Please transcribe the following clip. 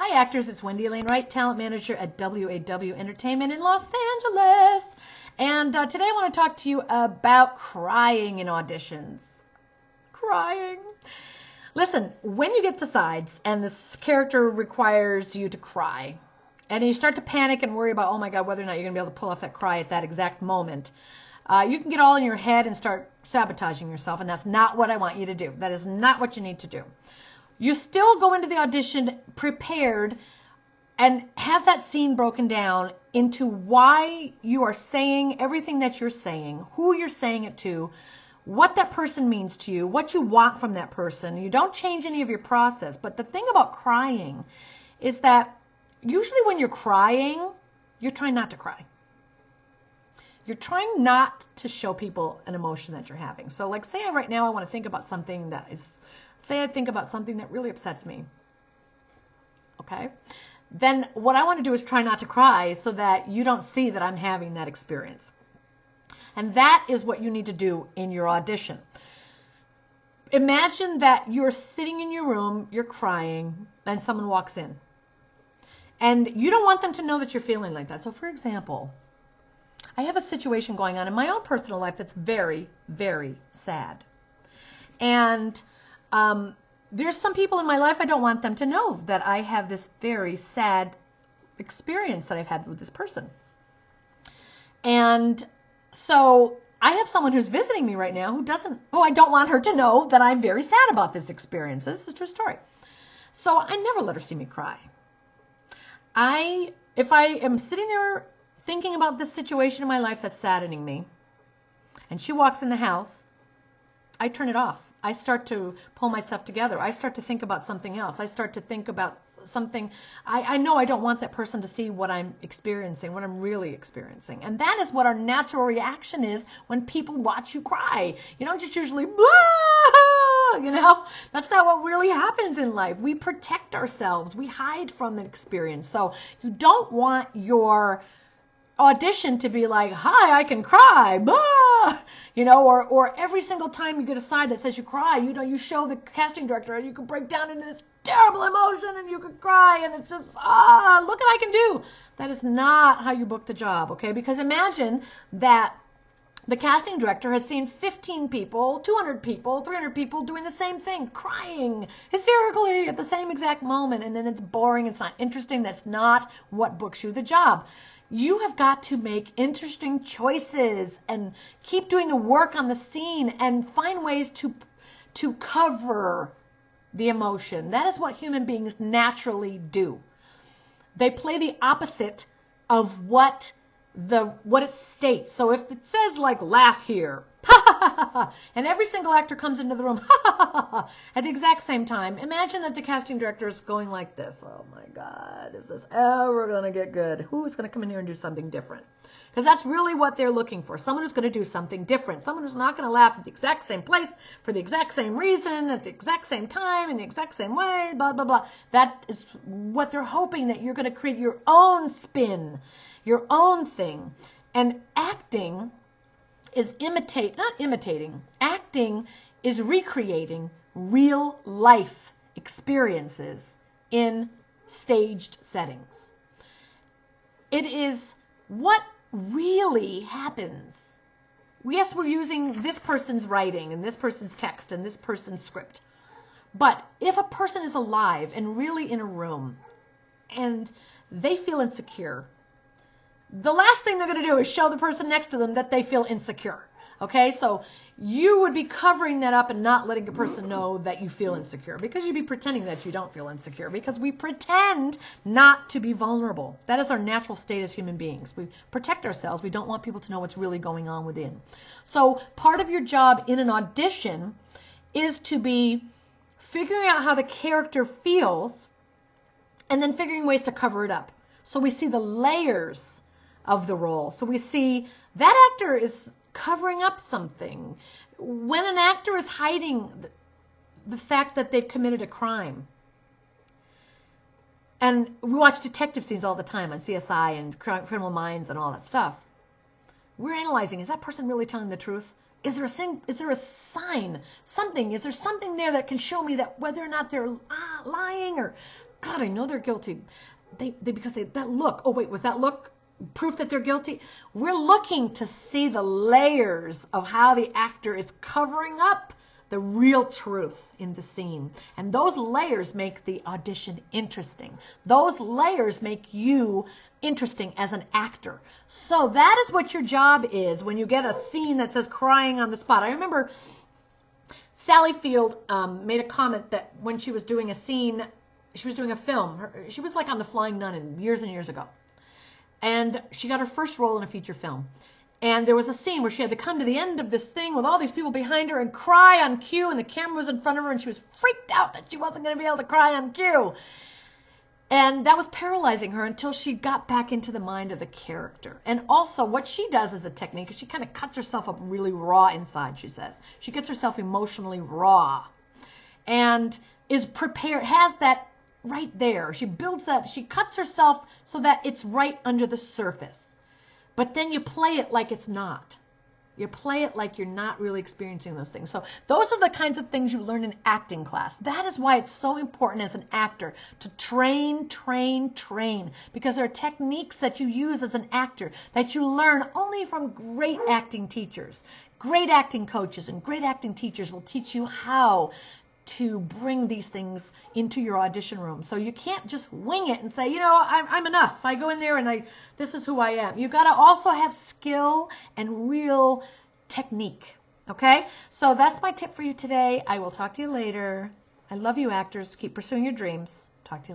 Hi actors, it's Wendy Alane Wright, talent manager at WAW Entertainment in Los Angeles. And today I want to talk to you about crying in auditions. Crying. Listen, when you get the sides and this character requires you to cry, and you start to panic and worry about, oh my God, whether or not you're going to be able to pull off that cry at that exact moment, you can get all in your head and start sabotaging yourself, and that's not what I want you to do. That is not what you need to do. You still go into the audition prepared and have that scene broken down into why you are saying everything that you're saying, who you're saying it to, what that person means to you, what you want from that person. You don't change any of your process. But the thing about crying is that usually when you're crying, you're trying not to cry. You're trying not to show people an emotion that you're having. So like say right now I want to think about something that is, say I think about something that really upsets me. Okay? Then what I want to do is try not to cry so that you don't see that I'm having that experience. And that is what you need to do in your audition. Imagine that you're sitting in your room, you're crying, and someone walks in. And you don't want them to know that you're feeling like that. So for example, I have a situation going on in my own personal life that's very, very sad. And there's some people in my life I don't want them to know that I have this very sad experience that I've had with this person. And so I have someone who's visiting me right now who I don't want her to know that I'm very sad about this experience. This is a true story. So I never let her see me cry. If I am sitting there thinking about this situation in my life that's saddening me, and she walks in the house, I turn it off. I start to pull myself together. I start to think about something else. I start to think about something. I know I don't want that person to see what I'm experiencing, what I'm really experiencing. And that is what our natural reaction is when people watch you cry. You don't just usually, blah, you know? That's not what really happens in life. We protect ourselves. We hide from an experience. So you don't want your audition to be like, hi, I can cry, blah, you know, or every single time you get a side that says you cry, you know, you show the casting director and you can break down into this terrible emotion and you can cry and it's just, look what I can do. That is not how you book the job, okay? Because imagine that the casting director has seen 15 people, 200 people, 300 people doing the same thing, crying hysterically at the same exact moment, and then it's boring, it's not interesting. That's not what books you the job. You have got to make interesting choices and keep doing the work on the scene and find ways to cover the emotion. That is what human beings naturally do. They play the opposite of what it states. So if it says like laugh here, and every single actor comes into the room at the exact same time, imagine that the casting director is going like this. Oh my God, is this ever going to get good? Who is going to come in here and do something different? Because that's really what they're looking for. Someone who's going to do something different. Someone who's not going to laugh at the exact same place for the exact same reason, at the exact same time, in the exact same way, blah, blah, blah. That is what they're hoping, that you're going to create your own spin, your own thing. And acting is acting is recreating real life experiences in staged settings. It is what really happens. Yes, we're using this person's writing and this person's text and this person's script. But if a person is alive and really in a room and they feel insecure, the last thing they're going to do is show the person next to them that they feel insecure. Okay, so you would be covering that up and not letting the person know that you feel insecure, because you'd be pretending that you don't feel insecure, because we pretend not to be vulnerable. That is our natural state as human beings. We protect ourselves. We don't want people to know what's really going on within. So part of your job in an audition is to be figuring out how the character feels and then figuring ways to cover it up. So we see the layers of the role. So we see that actor is covering up something. When an actor is hiding the fact that they've committed a crime, and we watch detective scenes all the time on CSI and Criminal Minds and all that stuff, we're analyzing, is that person really telling the truth? Is there a sign, something? Is there something there that can show me that whether or not they're lying or God, I know they're guilty. Because that look, oh wait, was that look proof that they're guilty? We're looking to see the layers of how the actor is covering up the real truth in the scene. And those layers make the audition interesting. Those layers make you interesting as an actor. So that is what your job is when you get a scene that says crying on the spot. I remember Sally Field made a comment that when she was doing a scene, she was doing a film. She was like on The Flying Nun years and years ago. And she got her first role in a feature film. And there was a scene where she had to come to the end of this thing with all these people behind her and cry on cue, and the camera was in front of her, and she was freaked out that she wasn't going to be able to cry on cue. And that was paralyzing her until she got back into the mind of the character. And also what she does as a technique is she kind of cuts herself up really raw inside, she says. She gets herself emotionally raw and is prepared, has that right there. She builds that, she cuts herself so that it's right under the surface. But then you play it like it's not. You play it like you're not really experiencing those things. So those are the kinds of things you learn in acting class. That is why it's so important as an actor to train, train, train. Because there are techniques that you use as an actor that you learn only from great acting teachers. Great acting coaches and great acting teachers will teach you how to bring these things into your audition room. So you can't just wing it and say, you know, I'm enough. I go in there and this is who I am. You got to also have skill and real technique. Okay? So that's my tip for you today. I will talk to you later. I love you, actors. Keep pursuing your dreams. Talk to you later.